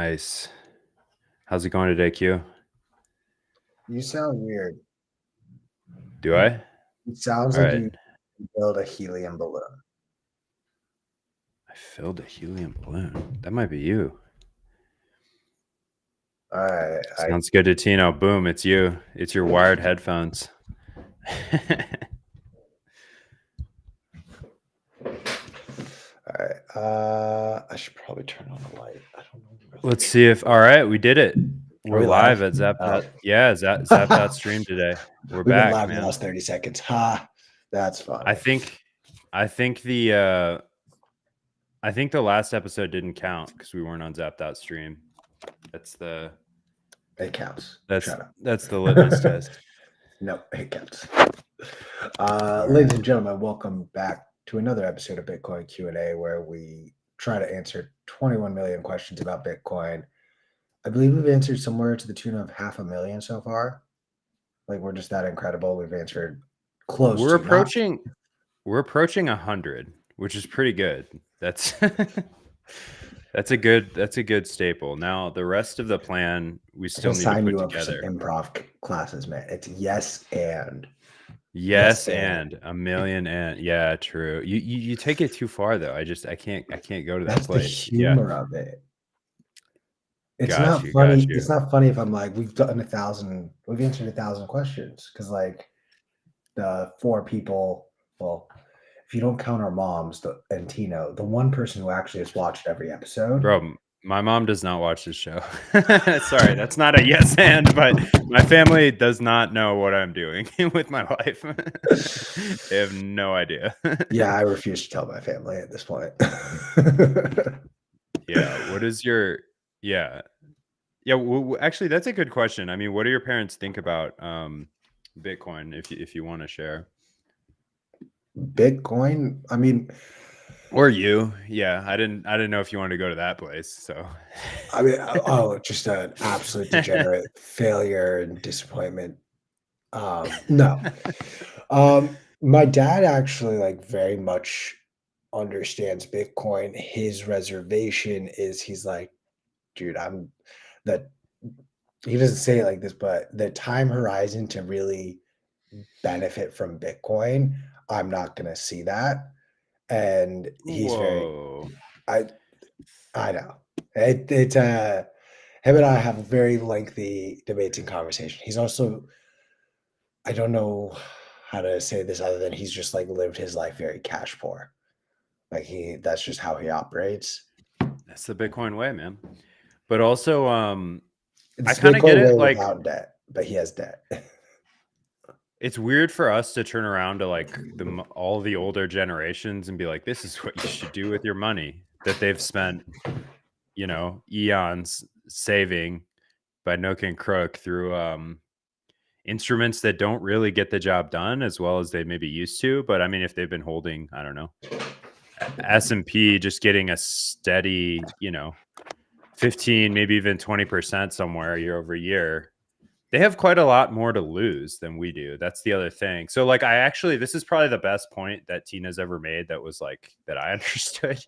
Nice. How's it going today, Q? You sound weird. Do I? It sounds All like right. you build a helium balloon. I filled a helium balloon. That might be you. All right, Sounds good to Tino. Boom, it's you. It's your wired headphones. all right. I should probably turn on the light. I don't know. Let's see if all right, we did it. Are We're we live live? at Zap. Oh, Yeah, Zap stream today. We're we've been back, live the man. last 30 seconds. Ha! That's I funny. think I think the I think the last episode didn't count because we weren't on Zap.stream. That's the It counts. that's Shut up. that's the litmus test. No, it counts. All Ladies right. and gentlemen, welcome back to another episode of Bitcoin Q&A, where we try to answer 21 million questions about Bitcoin. I believe we've answered somewhere to the tune of 500,000 so far. Like, we're just that incredible. We've answered close We're to not. approaching 100, which is pretty good. That's that's a good staple. Now the rest of the plan we I still can need to sign put you up for some together. improv classes, man. It's yes and. Yes, and a million and yeah, true. You take it too far though. I can't go to that That's the place. Yeah, humor of it. It's got not you, funny. got you. It's not funny if I'm like, we've answered 1,000 questions. Because like the four people, well, if you don't count our moms and Tino, the one person who actually has watched every episode. Bro, my mom does not watch this show. Sorry, that's not a yes and, but my family does not know what I'm doing with my life. They have no idea. Yeah, I refuse to tell my family at this point. Yeah. What is your yeah. Yeah, actually that's a good question. I mean, what do your parents think about Bitcoin if you want to share? Bitcoin, I mean, Or you. Yeah, I didn't know if you wanted to go to that place. So just an absolute degenerate failure and disappointment. No. My dad actually like very much understands Bitcoin. His reservation is he's like, dude, I'm that he doesn't say it like this, but the time horizon to really benefit from Bitcoin, I'm not gonna see that. And he's very Whoa. I I know. It's him and I have a very lengthy debates and conversation. He's also, I don't know how to say this other than he's just like lived his life very cash poor. Like that's just how he operates. That's the Bitcoin way, man. But also I It's kind of get Bitcoin way it like without debt, but he has debt. it's weird for us to turn around to like all the older generations and be like, this is what you should do with your money that they've spent, eons saving by Nook and Crook through instruments that don't really get the job done as well as they maybe used to. But I mean, if they've been holding, I don't know, S&P just getting a steady, 15, maybe even 20% somewhere year over year, they have quite a lot more to lose than we do. That's the other thing. So like this is probably the best point that Tina's ever made that was like that I understood.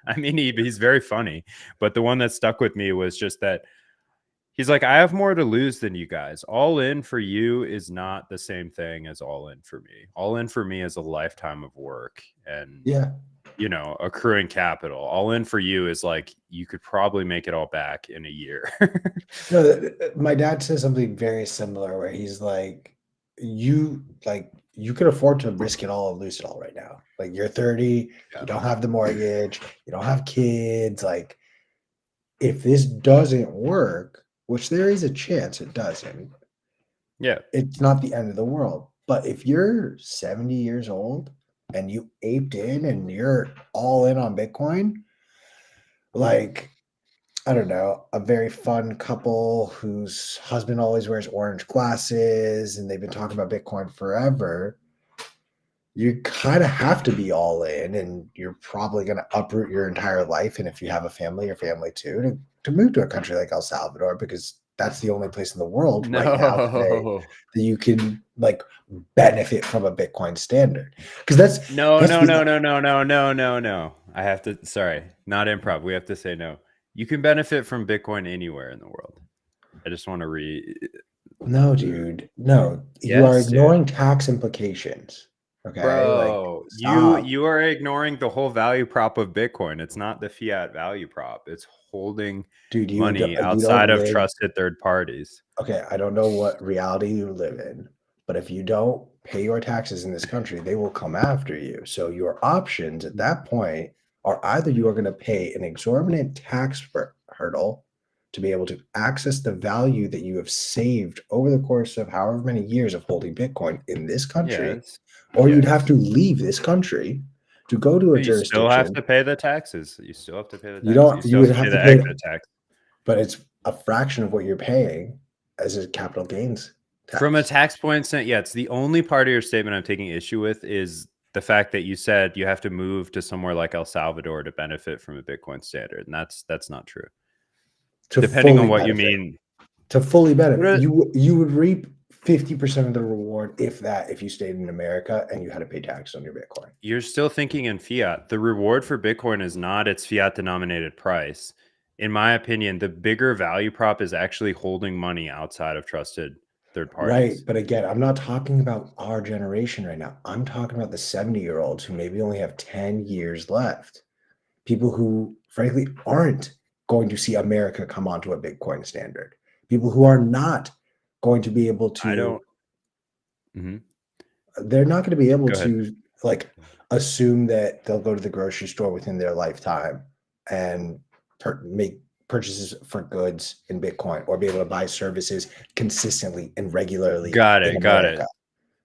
I mean, he's very funny, but the one that stuck with me was just that he's like, I have more to lose than you guys. All in for you is not the same thing as all in for me. All in for me is a lifetime of work and Yeah. accruing capital. All in for you is like you could probably make it all back in a year. No, my dad says something very similar where he's like, you could afford to risk it all and lose it all right now. Like you're 30, Yeah. you don't have the mortgage, you don't have kids. Like if this doesn't work, which there is a chance it doesn't, Yeah. it's not the end of the world. But if you're 70 years old and you aped in and you're all in on Bitcoin, like I don't know, a very fun couple whose husband always wears orange glasses and they've been talking about Bitcoin forever, you kind of have to be all in and you're probably going to uproot your entire life. And if you have a family, your family too, to move to a country like El Salvador, because that's the only place in the world right now today No. that you can like benefit from a Bitcoin standard. Because that's No. the I have to sorry, not improv. We have to say no. You can benefit from Bitcoin anywhere in the world. I just want to No, dude. No, you are Yes, dude. ignoring tax implications. Okay, like Bro, stop. you are ignoring the whole value prop of Bitcoin. It's not the fiat value prop. It's holding Dude, money you don't outside of live. trusted third parties. Okay, I don't know what reality you live in, but if you don't pay your taxes in this country, they will come after you. So your options at that point are either you are going to pay an exorbitant tax hurdle to be able to access the value that you have saved over the course of however many years of holding Bitcoin in this country, Yes. or you'd have Yes. to leave this country to go to a You still have jurisdiction. to pay the taxes. You still have to pay the You taxes. You don't, you still have would to pay have to the pay, extra tax. but it's a fraction of what you're paying as a capital gains tax. From a tax point, yeah, it's the only part of your statement I'm taking issue with is the fact that you said you have to move to somewhere like El Salvador to benefit from a Bitcoin standard, and that's not true. To Depending on fully what you benefit. mean. To fully What benefit, are- you would reap 50% of the reward, if that, if you stayed in America and you had to pay tax on your Bitcoin. You're still thinking in fiat. The reward for Bitcoin is not its fiat denominated price. In my opinion, the bigger value prop is actually holding money outside of trusted third Right. parties. But again, I'm not talking about our generation right now. I'm talking about the 70-year-olds who maybe only have 10 years left. People who, frankly, aren't going to see America come onto a Bitcoin standard. People who are not going to be able I don't. to, Mhm. they're not going to be able Go ahead. to like assume that they'll go to the grocery store within their lifetime and make purchases for goods in Bitcoin or be able to buy services consistently and regularly Got in it. Got it. America.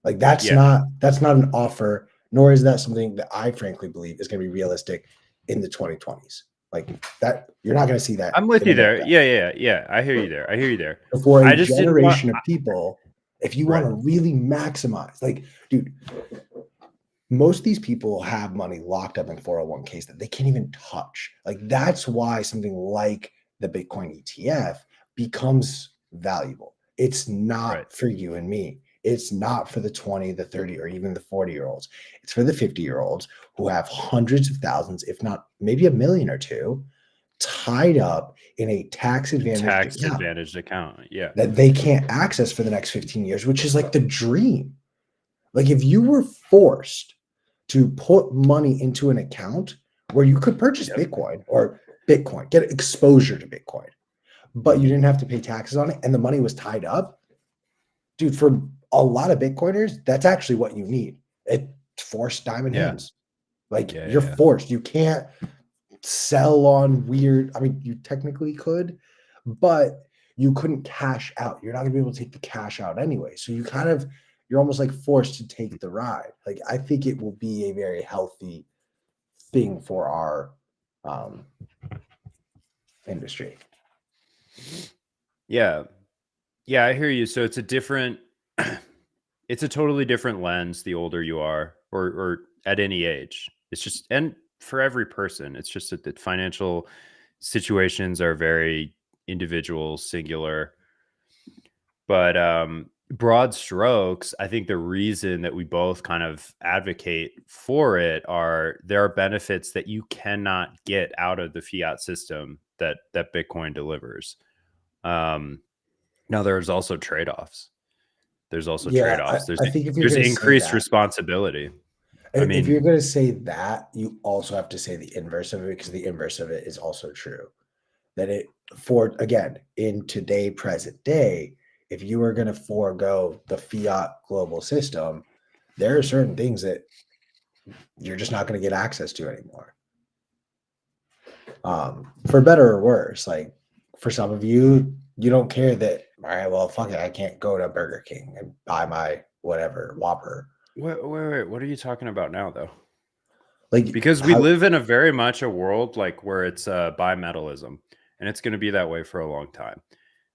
Like that's Yeah. not an offer, nor is that something that I frankly believe is going to be realistic in the 2020s. Like that, you're not going to see that. I'm with in you there. America. Yeah. I hear you there. I hear you there. For a I just didn't want. generation of people, if you Right. want to really maximize, like, dude, most of these people have money locked up in 401ks that they can't even touch. Like that's why something like the Bitcoin ETF becomes valuable. It's not Right. for you and me. It's not for the 20, the 30, or even the 40-year-olds. It's for the 50-year-olds who have hundreds of thousands, if not maybe a million or two, tied up in a tax advantaged Tax account advantaged account. Yeah. that they can't access for the next 15 years, which is like the dream. Like if you were forced to put money into an account where you could purchase Yep. Bitcoin, get exposure to Bitcoin, but you didn't have to pay taxes on it and the money was tied up, dude, for a lot of Bitcoiners, that's actually what you need. It's forced diamond Yeah. hands. Like Yeah, you're yeah. forced. You can't sell on weird. I mean, you technically could, but you couldn't cash out. You're not gonna be able to take the cash out anyway. So you're almost like forced to take the ride. Like I think it will be a very healthy thing for our industry. Yeah. Yeah, I hear you. So it's a different it's a totally different lens the older you are or at any age. It's just and for every person, it's just that the financial situations are very individual, singular. But broad strokes, I think the reason that we both kind of advocate for it are there are benefits that you cannot get out of the fiat system that Bitcoin delivers. Now there's also trade-offs. There's also Yeah, trade-offs. I think if you're There's gonna say increased that, responsibility. I if you're mean, gonna say that, you also have to say the inverse of it because the inverse of it is also true. That it for again in today present day, if you were going to forego the fiat global system, there are certain things that you're just not going to get access to anymore, for better or worse. Like for some of you, you don't care that, all right, well, fuck it, I can't go to Burger King and buy my whatever Whopper. wait, what are you talking about now though? Like Because we how live in a very much a world like where it's bimetallism and it's going to be that way for a long time.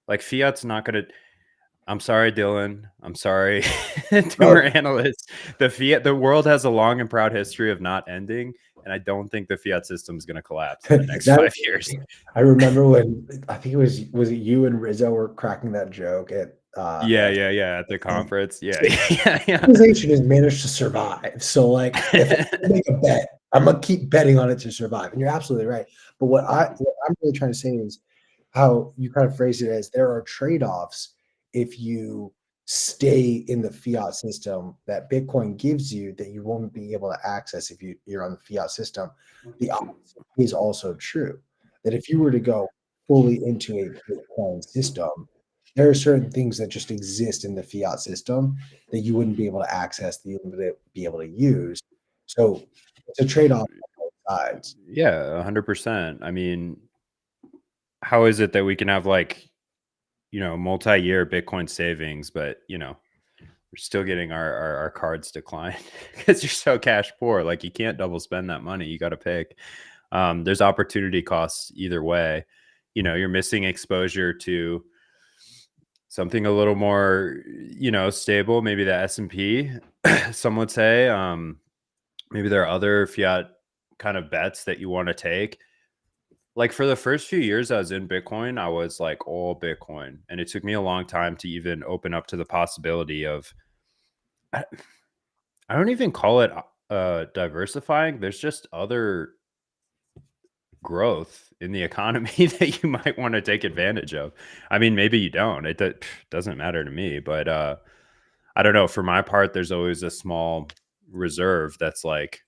Like fiat's not going to I'm sorry, Dylan. I'm sorry to No, our analysts. The world has a long and proud history of not ending, and I don't think the fiat system is going to collapse in the next that 5 years. I remember when I think it you and Rizzo were cracking that joke at Yeah. At the conference, yeah. civilization has managed to survive. So like if I'm gonna make a bet, I'm gonna keep betting on it to survive. And you're absolutely right. But what I'm really trying to say is how you kind of phrase it as there are trade-offs if you stay in the fiat system that Bitcoin gives you that you won't be able to access if you're on the fiat system. The opposite is also true. That if you were to go fully into a Bitcoin system, there are certain things that just exist in the fiat system that you wouldn't be able to access, that you wouldn't be able to use. So it's a trade-off on both sides. Yeah, 100%. I mean, how is it that we can have like, multi-year Bitcoin savings, but we're still getting our cards declined because you're so cash poor. Like you can't double spend that money. You got to pick. There's opportunity costs either way. You're missing exposure to something a little more, stable. Maybe the S&P, some would say. Maybe there are other fiat kind of bets that you want to take. Like for the first few years I was in Bitcoin, I was like all Bitcoin. And it took me a long time to even open up to the possibility of, I, I don't even call it diversifying. There's just other growth in the economy that you might want to take advantage of. I mean, maybe you don't. Doesn't matter to me, but I don't know. For my part, there's always a small reserve that's like,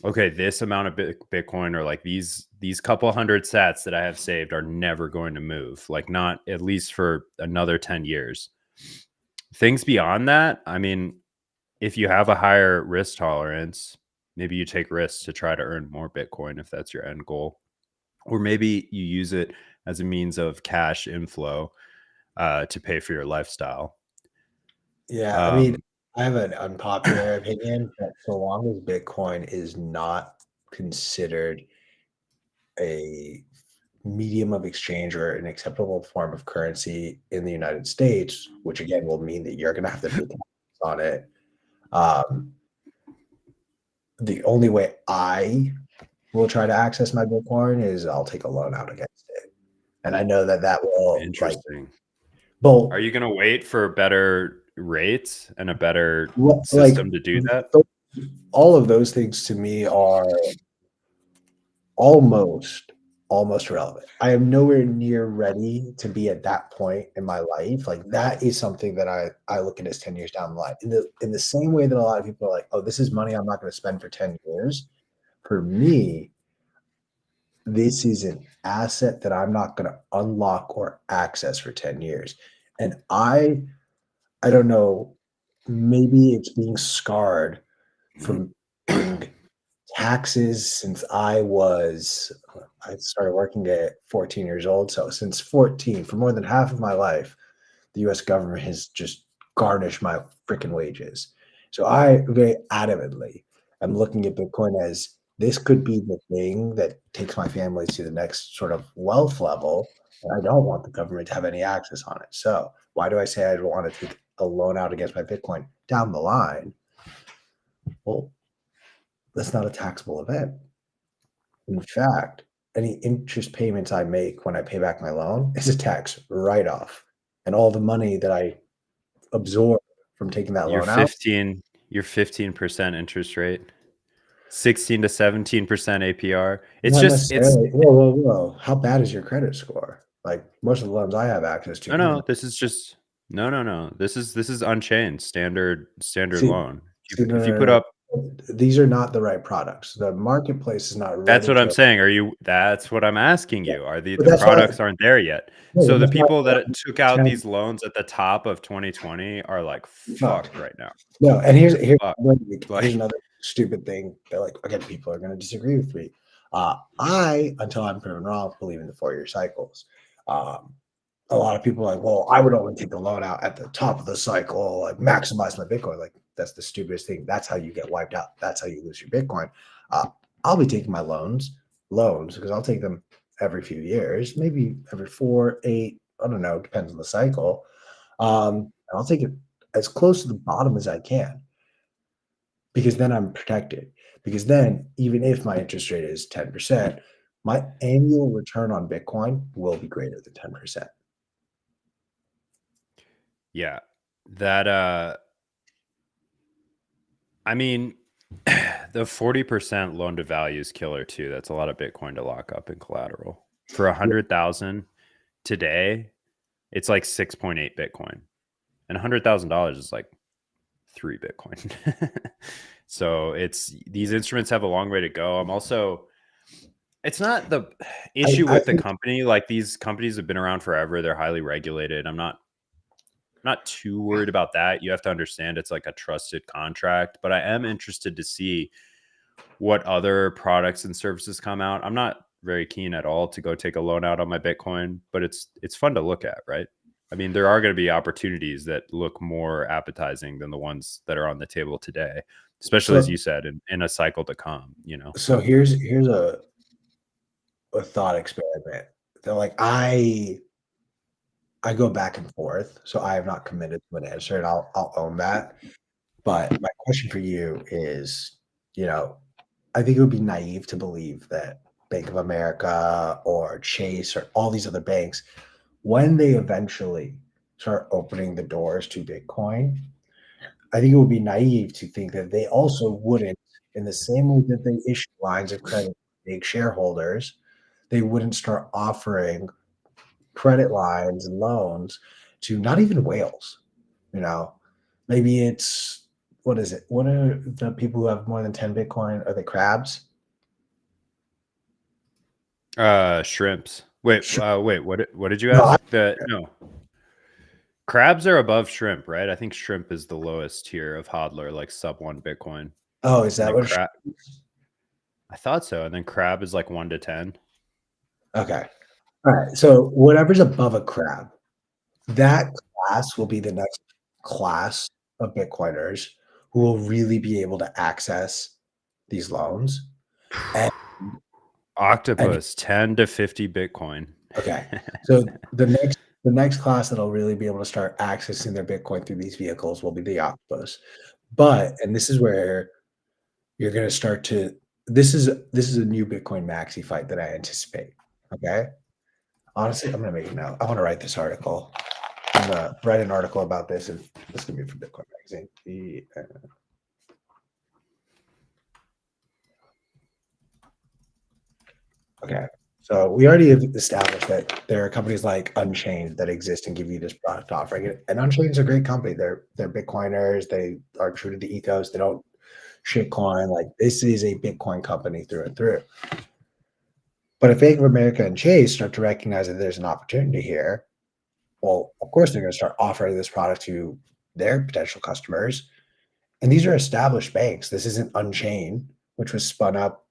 okay, this amount of Bitcoin or like these couple hundred sats that I have saved are never going to move. Like not at least for another 10 years. Things beyond that, I mean, if you have a higher risk tolerance, maybe you take risks to try to earn more Bitcoin if that's your end goal. Or maybe you use it as a means of cash inflow to pay for your lifestyle. Yeah, I mean, Um, I have an unpopular opinion that so long as Bitcoin is not considered a medium of exchange or an acceptable form of currency in the United States, which again will mean that you're going to have to pay taxes on it. Um, the only way I will try to access my Bitcoin is I'll take a loan out against it, and I know that that will like Interesting. both Are you going to wait for better rates and a better like system to do that? all of those things to me are almost almost relevant. I am nowhere near ready to be at that point in my life. Like that is something that I look at as 10 years down the line. In the same way that a lot of people are like, oh, this is money I'm not going to spend for 10 years. For me, this is an asset that I'm not going to unlock or access for 10 years. And I don't know, maybe it's being scarred from paying taxes since I started working at 14 years old. So since 14, for more than half of my life, the US government has just garnished my freaking wages. So I very adamantly am looking at Bitcoin as this could be the thing that takes my family to the next sort of wealth level. And I don't want the government to have any access on it. So why do I say I don't want to take a loan out against my Bitcoin down the line? Well, that's not a taxable event. In fact, any interest payments I make when I pay back my loan is a tax write-off. And all the money that I absorb from taking that Your loan out, 15, your 15% interest rate, 16 to 17% APR. not necessarily. Whoa. How bad is your credit score? Like most of the loans I have access to, no, this is just no. This is Unchained standard see, loan. see, If you put no. up, These are not the right products. The marketplace is not that's ready what I'm to. saying. That's what I'm asking Yeah, you. Are but the that's why. products aren't there yet? No, So the that's why people that took out I'm these loans at the top of 2020 are like fucked. fucked right now. No, and They're fucked. here's Like another stupid thing that like again people are going to disagree with me. I until I'm proven wrong believe in the 4-year cycles. Um, a lot of people are like, well, I would only take the loan out at the top of the cycle, like maximize my Bitcoin. Like that's the stupidest thing. That's how you get wiped out. That's how you lose your Bitcoin. I'll be taking my loans because I'll take them every few years, maybe every 4, 8. I don't know, depends on the cycle. I'll take it as close to the bottom as I can because then I'm protected. Because then, even if my interest rate is 10%, my annual return on Bitcoin will be greater than 10%. Yeah. That I mean, the 40% loan to value is killer too. That's a lot of Bitcoin to lock up in collateral. For 100,000 today, it's like 6.8 Bitcoin. And $100,000 is like 3 Bitcoin. So it's these instruments have a long way to go. I'm also it's not the issue I with the think company. Like these companies have been around forever. They're highly regulated. I'm not too worried about that. You have to understand it's like a trusted contract, but I am interested to see what other products and services come out. I'm not very keen at all to go take a loan out on my Bitcoin, but it's fun to look at, right? I mean, there are going to be opportunities that look more appetizing than the ones that are on the table today, especially as so. you said, in a cycle to come, you know. So here's a thought experiment. They're like I go back and forth, so I have not committed to an answer, and I'll own that. But my question for you is, you know, I think it would be naive to believe that Bank of America or Chase or all these other banks, when they eventually start opening the doors to Bitcoin, I think it would be naive to think that they also wouldn't, in the same way that they issue lines of credit to big shareholders, they wouldn't start offering credit lines and loans to not even whales, you know? Maybe it's what is it? What are the people who have more than 10 Bitcoin? Are they crabs? Shrimps. Wait, Sure. what did you No, ask? No. Crabs are above shrimp, right? I think shrimp is the lowest tier of hodler, like sub 1 Bitcoin. oh, is And that then what? I thought so. And then crab is like 1 to 10. Okay. All right. So whatever's above a crab, that class will be the next class of Bitcoiners who will really be able to access these loans. And, and Octopus, 10 to 50 Bitcoin. okay, so the next class that'll really be able to start accessing their Bitcoin through these vehicles will be the Octopus. But and this is where you're going to start to this is a new Bitcoin maxi fight that I anticipate. Okay, honestly, I'm going to make it now. I want to write this article. I'm going to write an article about this, and this is going to be for Bitcoin Magazine. Okay. So we already have established that there are companies like Unchained that exist and give you this product offering. And Unchained is a great company. They're Bitcoiners. They are true to the ethos. They don't shitcoin. Like this is a Bitcoin company through and through. But if Bank of America and Chase start to recognize that there's an opportunity here, well, of course they're going to start offering this product to their potential customers. And these are established banks. This isn't Unchained, which was spun up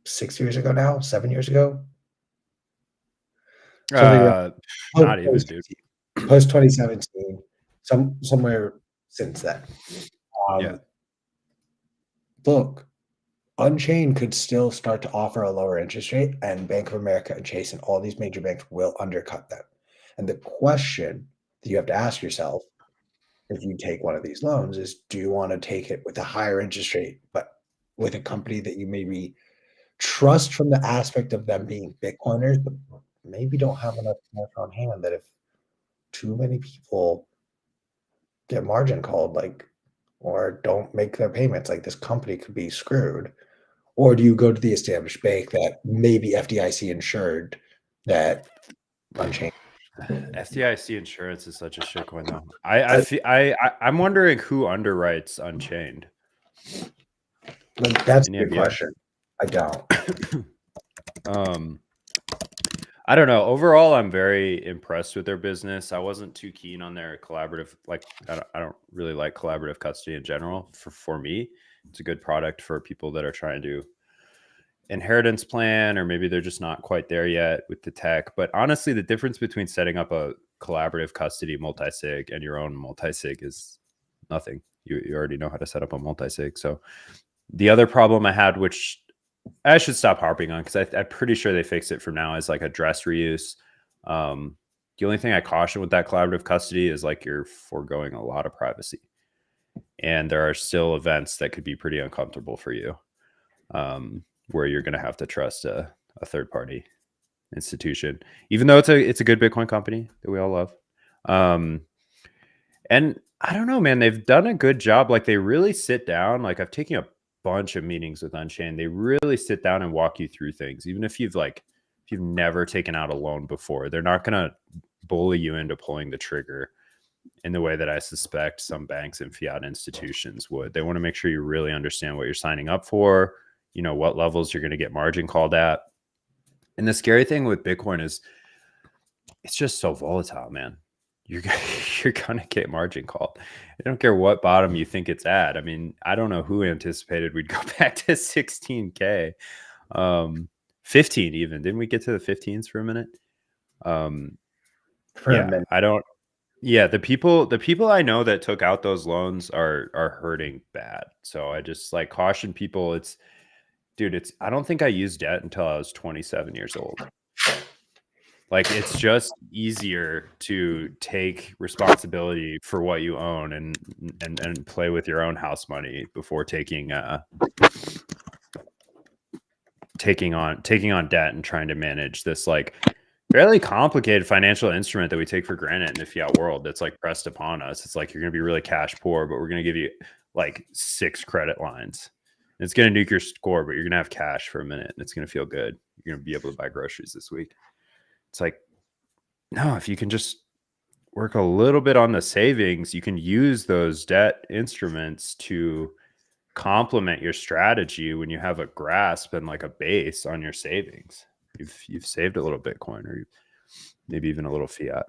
6 years ago now, 7 years ago, something around post Not even, dude. 2016, post 2017, somewhere since then. Yeah. Um, Look, Unchained could still start to offer a lower interest rate, and Bank of America and Chase and all these major banks will undercut them. And the question that you have to ask yourself if you take one of these loans is, do you want to take it with a higher interest rate, but with a company that you maybe trust from the aspect of them being Bitcoiners, but maybe don't have enough cash on hand that if too many people get margin called, like, or don't make their payments, like this company could be screwed? Or do you go to the established bank that maybe FDIC insured that Unchained? FDIC insurance is such a shitcoin, though. I'm wondering who underwrites Unchained. Like, that's a Any good idea? question. I don't. I don't know. Overall, I'm very impressed with their business. I wasn't too keen on their collaborative. Like, I don't really like collaborative custody in general. For me, it's a good product for people that are trying to inheritance plan, or maybe they're just not quite there yet with the tech. But honestly, the difference between setting up a collaborative custody multi-sig and your own multi-sig is nothing. You already know how to set up a multi-sig. So the other problem I had, which I should stop harping on because I'm pretty sure they fixed it from now, is like address reuse. The only thing I caution with that collaborative custody is like you're foregoing a lot of privacy, and there are still events that could be pretty uncomfortable for you, where you're going to have to trust a third party institution, even though it's a good Bitcoin company that we all love. And I don't know, man, they've done a good job. Like they really sit down. Like I've taken a bunch of meetings with Unchained. They really sit down and walk you through things. Even if you've never taken out a loan before, they're not going to bully you into pulling the trigger in the way that I suspect some banks and fiat institutions would. They want to make sure you really understand what you're signing up for, you know, what levels you're going to get margin called at. And the scary thing with Bitcoin is it's just so volatile, man. You're gonna get margin called. I don't care what bottom you think it's at. I mean, I don't know who anticipated we'd go back to 16K, 15 even. Didn't we get to the 15s for a minute? I don't. Yeah, the people I know that took out those loans are hurting bad. So I just like caution people. It's I don't think I used debt until I was 27 years old. Like it's just easier to take responsibility for what you own and play with your own house money before taking on debt and trying to manage this like fairly complicated financial instrument that we take for granted in the fiat world that's like pressed upon us. It's like you're going to be really cash poor, but we're going to give you like 6 credit lines. It's going to nuke your score, but you're going to have cash for a minute and it's going to feel good. You're going to be able to buy groceries this week. It's like, no, if you can just work a little bit on the savings, you can use those debt instruments to complement your strategy when you have a grasp and like a base on your savings. You've saved a little Bitcoin or maybe even a little fiat,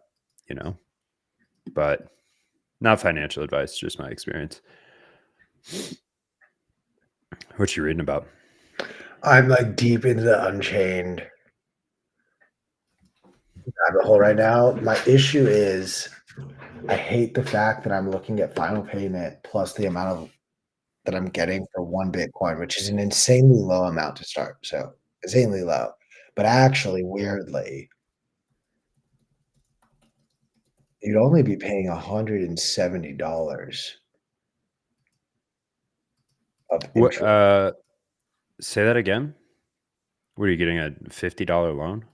you know, but not financial advice, just my experience. What you reading about? I'm like deep into the Unchained rabbit hole right now. My issue is I hate the fact that I'm looking at final payment plus the amount of that I'm getting for 1 Bitcoin, which is an insanely low amount to start. So insanely low. But actually, weirdly, you'd only be paying $170 of interest. What, say that again. What are you getting, a $50 loan?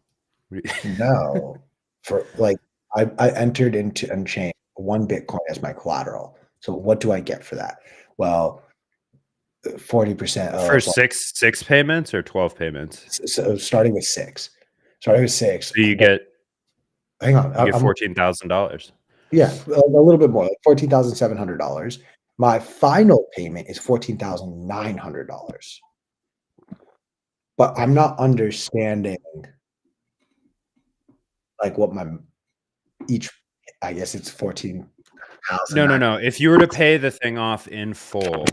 No, for like I entered into Unchained 1 Bitcoin as my collateral. So what do I get for that? Well, 40% For of six payments or 12 payments? so starting with 6. Starting with 6. So you get Hang on. you get $14,000. Yeah, a little bit more, like $14,700. My final payment is $14,900. But I'm not understanding like what my each I guess it's 14,000. No. If you were to pay the thing off in full,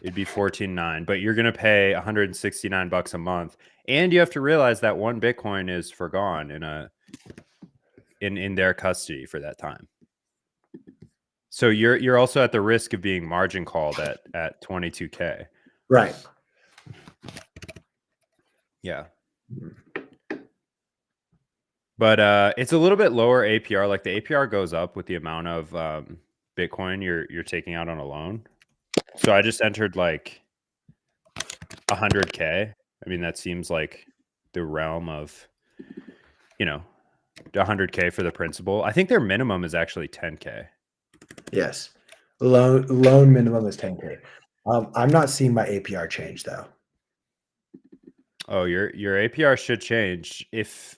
it'd be 14.9, but you're going to pay $169 a month. And you have to realize that 1 Bitcoin is forgone in their custody for that time. So you're also at the risk of being margin called at 22K. Right. Yeah. But it's a little bit lower APR. Like the APR goes up with the amount of Bitcoin you're taking out on a loan. So I just entered like 100K. I mean, that seems like the realm of, 100K for the principal. I think their minimum is actually 10K. Yes. Loan minimum is 10K. I'm not seeing my APR change though. Oh, your APR should change if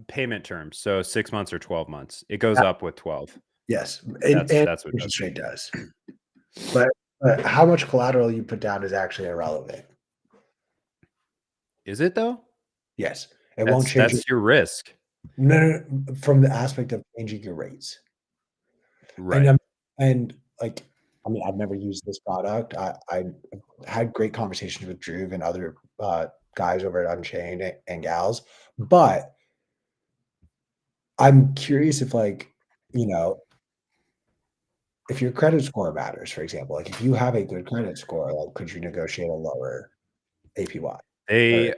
payment terms. So 6 months or 12 months. It goes up with 12. Yes. That's what interest rate does. But how much collateral you put down is actually irrelevant. Is it though? Yes. It won't change. That's your risk. No, from the aspect of changing your rates. Right. And like, I mean, I've never used this product. I had great conversations with Drew and other guys over at Unchained and gals, but I'm curious if if your credit score matters, for example, like if you have a good credit score, like could you negotiate a lower APY? They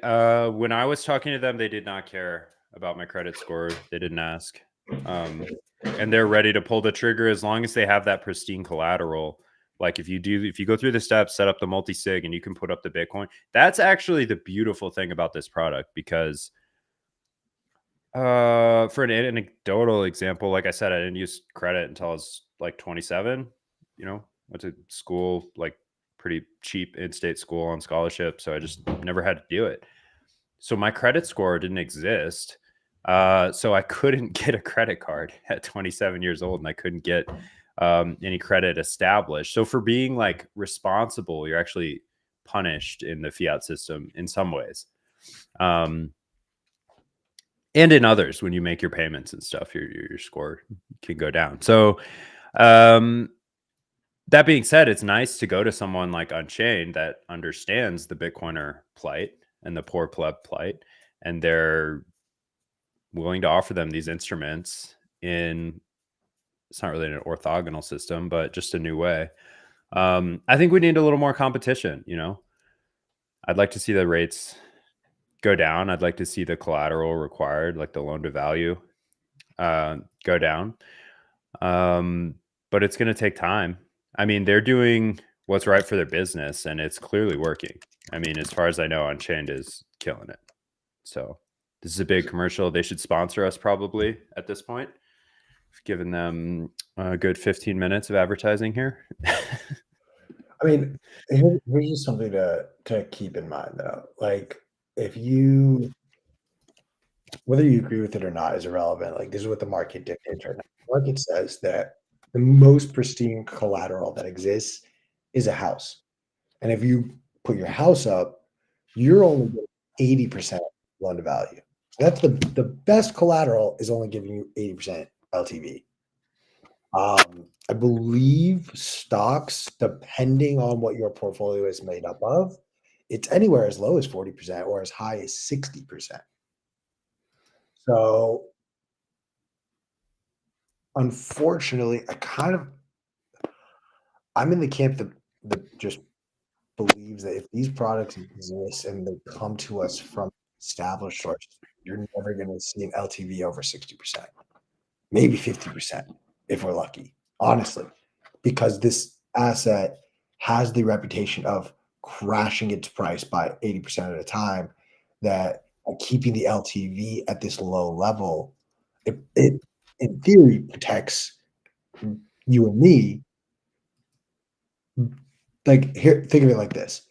when I was talking to them, they did not care about my credit score. They didn't ask. And they're ready to pull the trigger as long as they have that pristine collateral. Like if you go through the steps, set up the multi-sig, and you can put up the Bitcoin. That's actually the beautiful thing about this product, because for an anecdotal example, like I said, I didn't use credit until I was like 27. Went to school, like pretty cheap in-state school on scholarship, so I just never had to do it. So my credit score didn't exist. So I couldn't get a credit card at 27 years old, and I couldn't get any credit established. So for being like responsible, you're actually punished in the fiat system in some ways. And in others, when you make your payments and stuff, your score can go down. So that being said, it's nice to go to someone like Unchained that understands the Bitcoiner plight and the poor pleb plight, and they're willing to offer them these instruments in, it's not really an orthogonal system, but just a new way. I think we need a little more competition. I'd like to see the rates go down. I'd like to see the collateral required, like the loan to value, go down. But it's going to take time. I mean, they're doing what's right for their business, and it's clearly working. I mean, as far as I know, Unchained is killing it. So this is a big commercial. They should sponsor us probably at this point. I've given them a good 15 minutes of advertising here. I mean, here's just something to keep in mind, though. Like, whether you agree with it or not is irrelevant. Like, this is what the market dictates right now. The market says that the most pristine collateral that exists is a house. And if you put your house up, you're only getting 80% loan to value. So that's the best collateral is only giving you 80% LTV. I believe stocks, depending on what your portfolio is made up of, it's anywhere as low as 40% or as high as 60%. So unfortunately, I'm in the camp that just believes that if these products exist and they come to us from established sources, you're never going to see an LTV over 60%, maybe 50% if we're lucky, honestly, because this asset has the reputation of crashing its price by 80% at a time, that keeping the LTV at this low level, it in theory protects you and me. Like, here, think of it like this.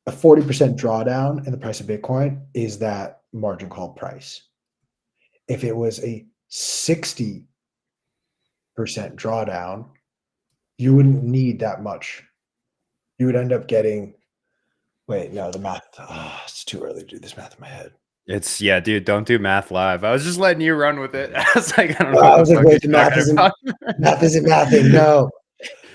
A 40% drawdown in the price of Bitcoin is that margin call price. If it was a 60% drawdown, you wouldn't need that much. You would end up getting, the math. It's too early to do this math in my head. Yeah, dude, don't do math live. I was just letting you run with it. I was like, I don't know. I was like, wait, the math isn't mathing. No.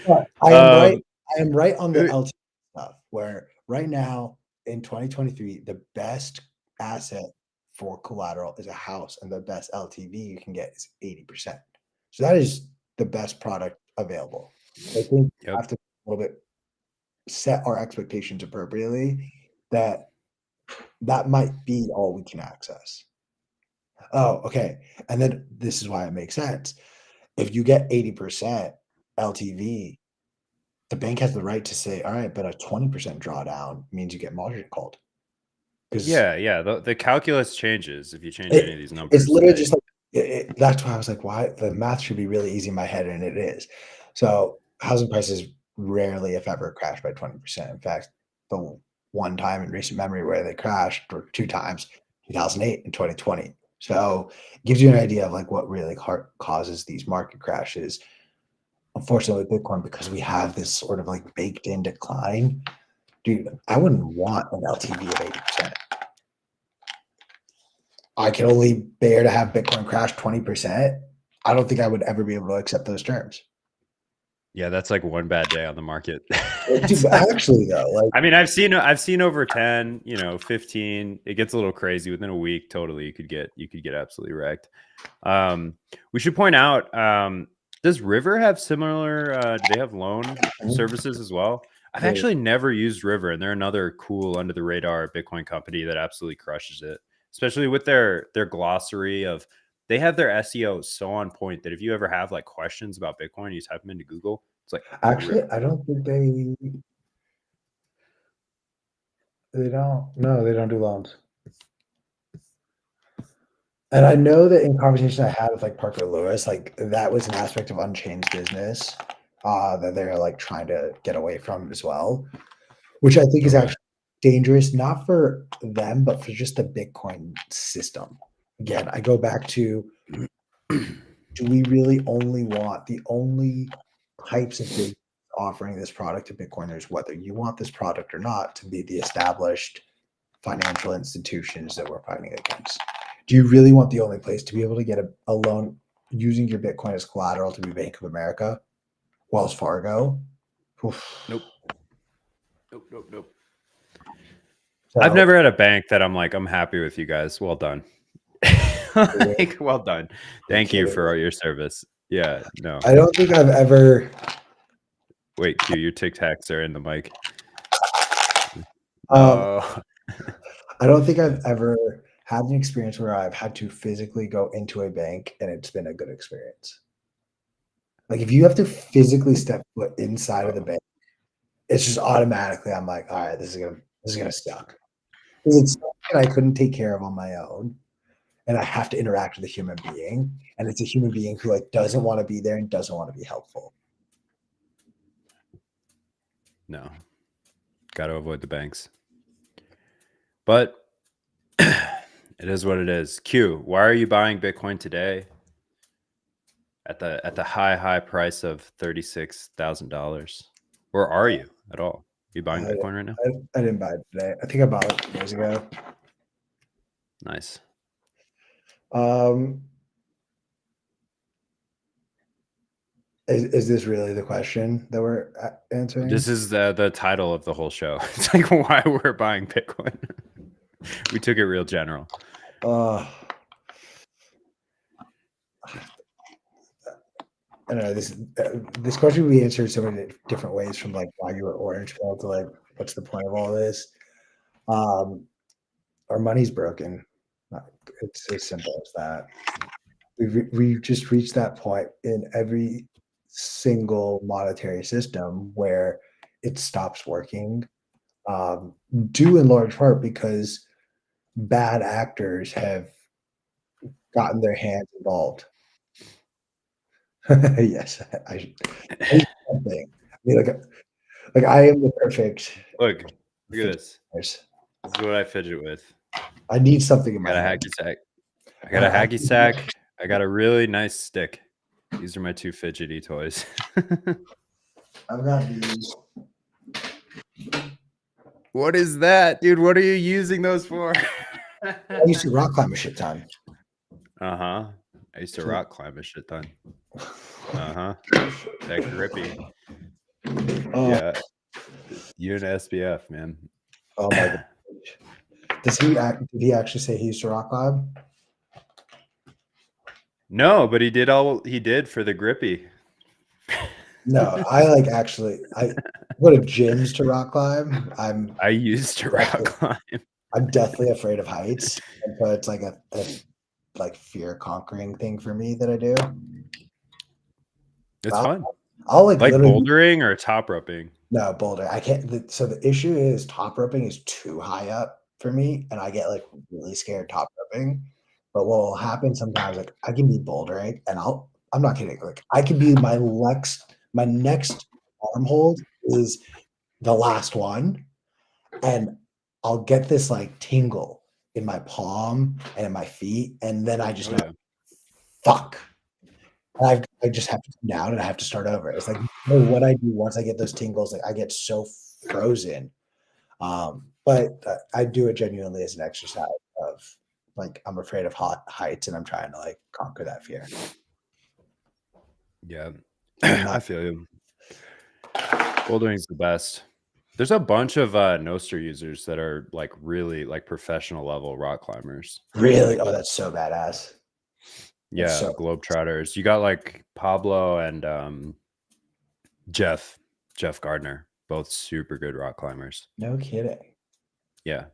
But I am right on the LTV stuff, where right now in 2023, the best asset for collateral is a house, and the best LTV you can get is 80%. So that is the best product available. I think we have to a little bit set our expectations appropriately, that might be all we can access. Oh, okay. And then this is why it makes sense. If you get 80% LTV, the bank has the right to say, all right, but a 20% drawdown means you get margin called. Yeah. The calculus changes if you change any of these numbers. It's literally just like, that's why I was like, why the math should be really easy in my head, and it is. So housing prices rarely, if ever, crash by 20%. In fact, the one time in recent memory where they crashed, or two times, 2008 and 2020. So it gives you an idea of like what really causes these market crashes. Unfortunately, with Bitcoin, because we have this sort of like baked in decline, dude, I wouldn't want an LTV of 80%. I can only bear to have Bitcoin crash 20%. I don't think I would ever be able to accept those terms. Yeah, that's like one bad day on the market. Dude, actually, though, like, I mean, I've seen over 10, 15. It gets a little crazy within a week. Totally, you could get absolutely wrecked. We should point out, does River have similar? Do they have loan services as well? I've actually never used River, and they're another cool under the radar Bitcoin company that absolutely crushes it. especially with their glossary of. They have their SEO so on point that if you ever have like questions about Bitcoin, you type them into Google. It's like Actually, I don't think they don't. No, they don't do loans. And I know that in conversation I had with like Parker Lewis, like that was an aspect of Unchained's business that they're like trying to get away from as well, which I think is actually dangerous, not for them, but for just the Bitcoin system. Again, I go back to, do we really only want the only types of big offering this product to Bitcoiners, whether you want this product or not, to be the established financial institutions that we're fighting against? Do you really want the only place to be able to get a loan using your Bitcoin as collateral to be Bank of America, Wells Fargo? Oof. Nope. So, So, I've never had a bank that I'm like, I'm happy with you guys. Well done. Like, well done. Thank you for all your service. Yeah, no. I don't think I've ever. Wait, Q, your Tic Tacs are in the mic. I don't think I've ever had an experience where I've had to physically go into a bank and it's been a good experience. Like if you have to physically step foot inside of the bank, it's just automatically I'm like, all right, this is gonna suck. Because it's something I couldn't take care of on my own. And I have to interact with a human being. And it's a human being who like doesn't want to be there and doesn't want to be helpful. No. Got to avoid the banks. But it is what it is. Q, why are you buying Bitcoin today at the high price of $36,000? Or are you at all? Are you buying Bitcoin right now? I didn't buy it today. I think I bought it 2 days ago. Nice. Is this really the question that we're answering? This is the title of the whole show. It's like why we're buying Bitcoin. We took it real general. I don't know. This question will be answered so many different ways, from like why you were orange pill to like what's the point of all this. Our money's broken. It's as simple as that. We've just reached that point in every single monetary system where it stops working, due in large part because bad actors have gotten their hands involved. Yes, I mean, like I am the perfect. Look at this. This is what I fidget with. I need something in I my got a hand. hacky sack. I got a hacky sack. I got a really nice stick. These are my 2 fidgety toys. I've got these. What is that, dude? What are you using those for? I used to rock climb a shit ton. I used to rock climb a shit ton. That grippy. Yeah. You and SBF, man. Oh my god. Did he actually say he used to rock climb? No, but he did all he did for the grippy. No, I like actually I go to gyms to rock climb. I used to rock climb. I'm deathly afraid of heights. And so it's like a like fear conquering thing for me that I do. It's fun. I'll like bouldering or top roping. No, boulder. I can't. So the issue is top roping is too high up for me, and I get like really scared top roping. But what will happen sometimes, like I can be bouldering, and I'm not kidding. Like I can be my next arm hold is the last one, and I'll get this like tingle in my palm and in my feet, and then I just know, fuck. I just have to come down and I have to start over. It's like what I do once I get those tingles, like I get so frozen. But I do it genuinely as an exercise of like I'm afraid of heights and I'm trying to like conquer that fear. Yeah, I feel you. Bouldering's the best. There's a bunch of Nostr users that are like really like professional level rock climbers. Really? Oh, that's so badass. Yeah, so Globetrotters. You got like Pablo and Jeff Gardner, both super good rock climbers. No kidding. Yeah.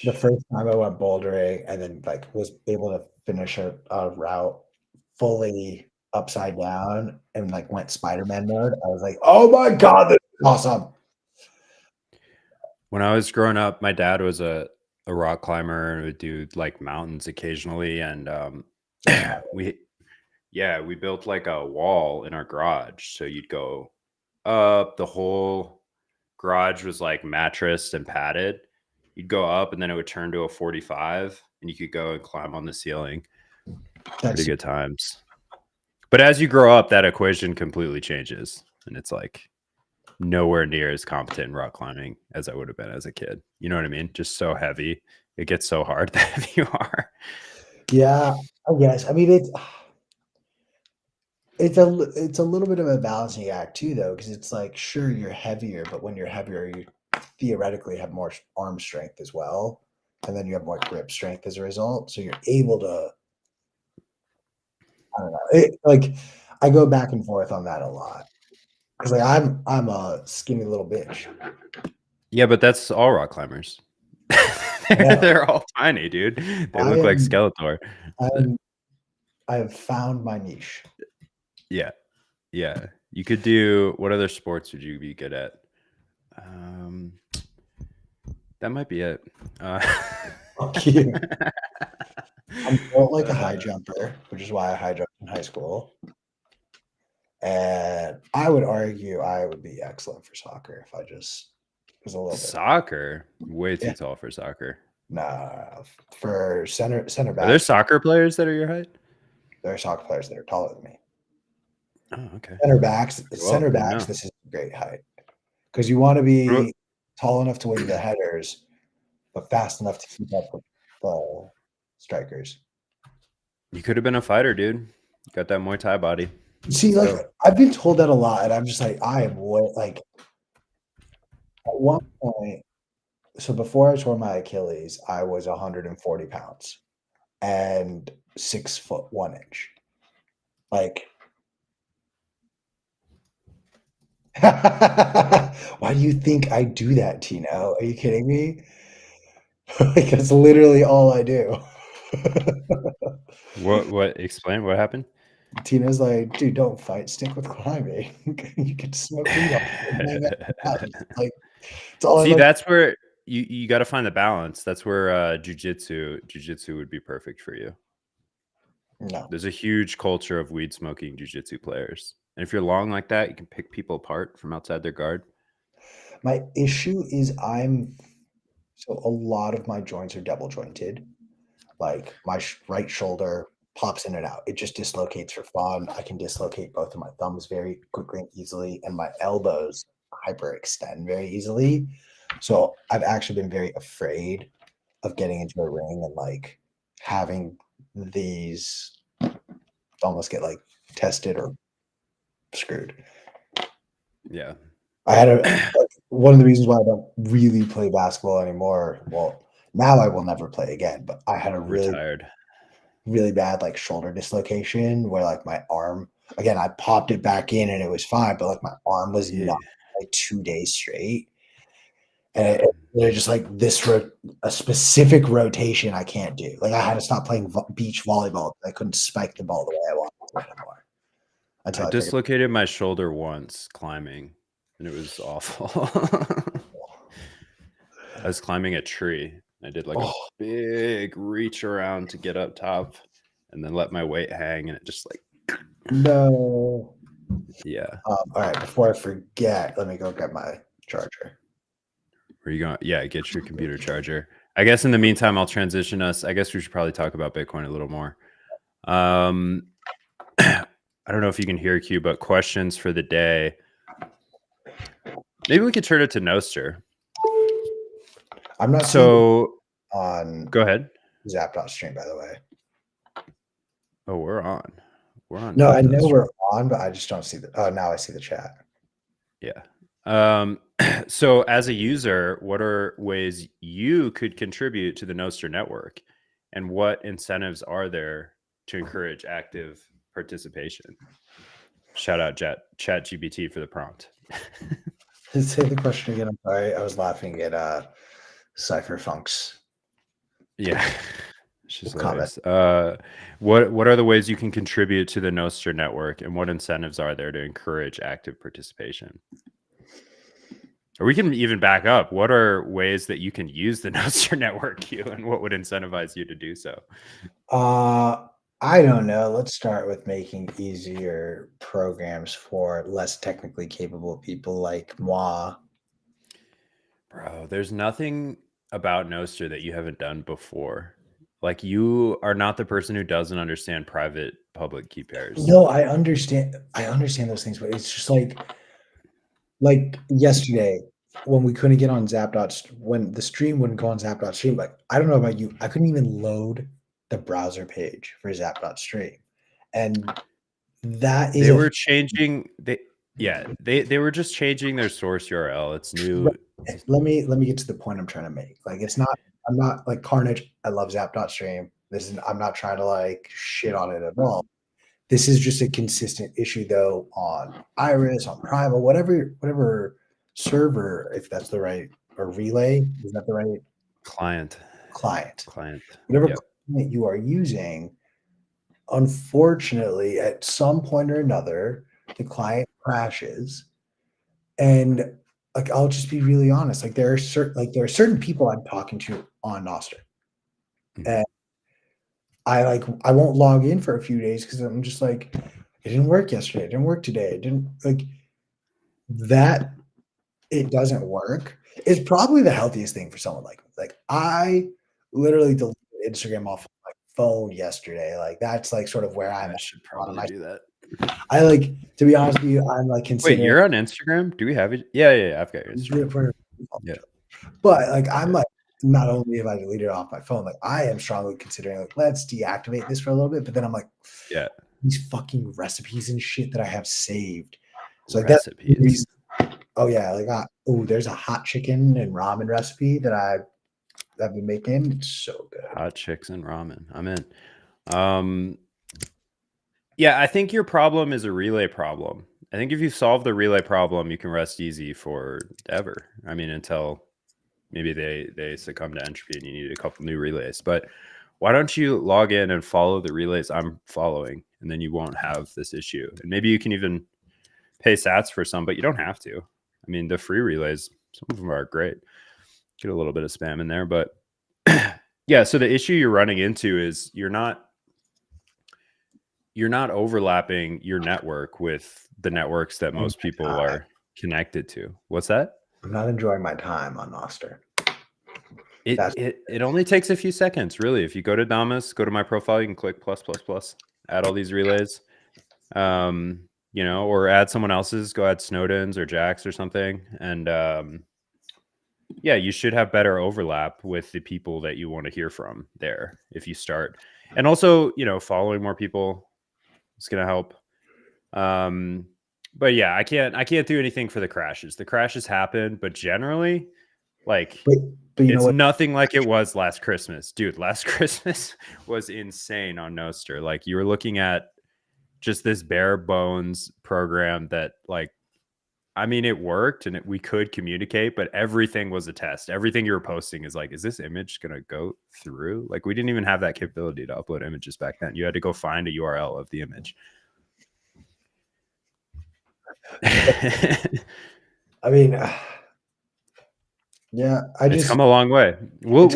the first time I went bouldering and then like was able to finish a route fully upside down and like went Spider-Man mode, I was like, oh my God, this is awesome. When I was growing up, my dad was a rock climber and would do like mountains occasionally. And we we built like a wall in our garage. So you'd go up, the whole garage was like mattressed and padded. You'd go up and then it would turn to a 45 and you could go and climb on the ceiling. Pretty That's good times. But as you grow up, that equation completely changes. And it's like nowhere near as competent in rock climbing as I would have been as a kid. You know what I mean? Just so heavy. It gets so hard the heavy you are. yeah, I guess. I mean, it's a little bit of a balancing act too, though, because it's like sure you're heavier, but when you're heavier, you theoretically have more arm strength as well, and then you have more grip strength as a result. So you're able to. I don't know. Like I go back and forth on that a lot because like I'm a skinny little bitch. Yeah, but that's all rock climbers. Yeah, They're all tiny, dude. They I look like am. Skeletor. I'm. I have found my niche. Yeah. Yeah. You could do what other sports would you be good at? Um that might be it. Fuck you. I'm built like a high jumper, which is why I high jumped in high school. And I would argue I would be excellent for soccer if I just was a little bit. Soccer, way too Yeah. tall for soccer. Nah, for center Are there back, soccer players that are your height? there are soccer players that are taller than me. Oh, okay. Center backs, Well, center good to backs. know. This is a great height because you want to What about- be tall enough to win the headers, but fast enough to keep up with the strikers. You could have been a fighter, dude. You got that Muay Thai body. See, like I've been told that a lot, and I'm just like, I am like at one point. So before I tore my Achilles, I was 140 pounds and 6'1". Like, why do you think I do that, Tino? Are you kidding me? Like, that's literally all I do. What explain what happened? Tina's like, dude, don't fight, stick with climbing. You can smoke weed all like it's all I See, like. that's where you got to find the balance. That's where jujitsu would be perfect for you. No. There's a huge culture of weed smoking jujitsu players. And if you're long like that, you can pick people apart from outside their guard. My issue is so a lot of my joints are double jointed. Like my right shoulder pops in and out. It just dislocates for fun. I can dislocate both of my thumbs very quickly and easily, and my elbows hyperextend very easily. So I've actually been very afraid of getting into a ring and like having these almost get like tested or screwed. Yeah. I had one of the reasons why I don't really play basketball anymore. Well, now I will never play again, but I had a Retired. really bad like shoulder dislocation where like my arm again I popped it back in and it was fine, but like my arm was Yeah. numb like 2 days straight. And they're just like a specific rotation I can't do. Like I had to stop playing beach volleyball. I couldn't spike the ball the way I wanted to anymore. Until I I figured dislocated my shoulder once climbing, and it was awful. I was climbing a tree. I did like a big reach around to get up top and then let my weight hang, and it just like no. Yeah. All right, before I forget, let me go get my charger. Where you going? Yeah, get your computer charger. I guess in the meantime, I'll transition us. I guess we should probably talk about Bitcoin a little more. I don't know if you can hear Q, but questions for the day. Maybe we could turn it to Noster. I'm not so on go ahead. Zap.stream, by the way. Oh, we're on. We're on. No, I know we're on, but I just don't see the now I see the chat. Yeah. So as a user, what are ways you could contribute to the Noster network? And what incentives are there to encourage active participation? Shout out ChatGPT for the prompt. Say the question again. I'm sorry. I was laughing at Cypherfunk's Yeah. It's just Comment. hilarious. What are the ways you can contribute to the Nostr network, and what incentives are there to encourage active participation? Or we can even back up. What are ways that you can use the Nostr network, Q, and what would incentivize you to do so? I don't know. Let's start with making easier programs for less technically capable people like moi. Bro, there's nothing about Nostr that you haven't done before. Like, you are not the person who doesn't understand private public key pairs. No, I understand. I understand those things, but it's just like yesterday when we couldn't get on when the stream wouldn't go on Zap.stream. Like, I don't know about you, I couldn't even load the browser page for Zap.stream, and that is They were changing they were just changing their source URL. It's new. let me get to the point I'm trying to make. Like, I'm not like Carnage. I love Zap.stream. I'm not trying to like shit on it at all. This is just a consistent issue though on Iris, on Primal, whatever server, if that's the right, or Relay, is that the right client? Whatever Yep. client you are using, unfortunately, at some point or another, the client crashes. And like, I'll just be really honest. Like, there are certain people I'm talking to on Nostr, and I won't log in for a few days because I'm just like, it didn't work yesterday. It didn't work today. It didn't like that. It doesn't work. It's probably the healthiest thing for someone like me. Like, I literally deleted Instagram off my phone yesterday. Like, that's like sort of where I'm I at should probably do that. I like, to be honest with you, I'm like Wait, considering. you're on Instagram? Do we have it? Yeah, I've got your Instagram. Yeah. But like, I'm like, not only have I deleted it off my phone, like I am strongly considering like, let's deactivate this for a little bit. But then I'm like, Yeah, these fucking recipes and shit that I have saved. So like recipes. Oh yeah, like there's a hot chicken and ramen recipe that I've been making. It's so good. Hot chicks and ramen. I'm in. Yeah, I think your problem is a relay problem. I think if you solve the relay problem, you can rest easy forever. I mean, until maybe they succumb to entropy and you need a couple new relays. But why don't you log in and follow the relays I'm following, and then you won't have this issue. And maybe you can even pay sats for some, but you don't have to. I mean, the free relays, some of them are great. Get a little bit of spam in there, but yeah. So the issue you're running into is you're not overlapping your network with the networks that most people are connected to. What's that? I'm not enjoying my time on Nostr. It only takes a few seconds, really. If you go to Damus, go to my profile, you can click plus, add all these relays, or add someone else's, go add Snowden's or Jack's or something. And yeah, you should have better overlap with the people that you want to hear from there if you start. And also, following more people is going to help. But yeah, I can't do anything for the crashes. The crashes happen, but generally, like, but you know what? Nothing like it was last Christmas, dude. Last Christmas was insane on Nostr. Like, you were looking at just this bare bones program that, like, I mean, it worked and we could communicate, but everything was a test. Everything you were posting is like, is this image going to go through? Like, we didn't even have that capability to upload images back then. You had to go find a URL of the image. I mean, yeah, it's come a long way. We'll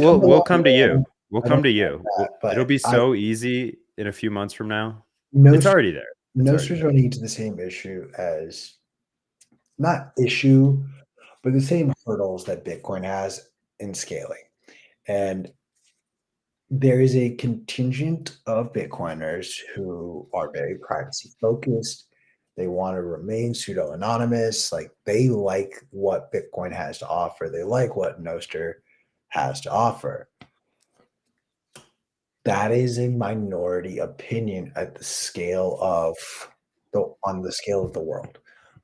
come to you. We'll come to you. It'll be so easy in a few months from now. It's already there. Nostr's running into the same issue as, not issue, but the same hurdles that Bitcoin has in scaling. And there is a contingent of Bitcoiners who are very privacy focused. They want to remain pseudo anonymous. Like, they like what Bitcoin has to offer. They like what Nostr has to offer. That is a minority opinion at the scale of on the scale of the world.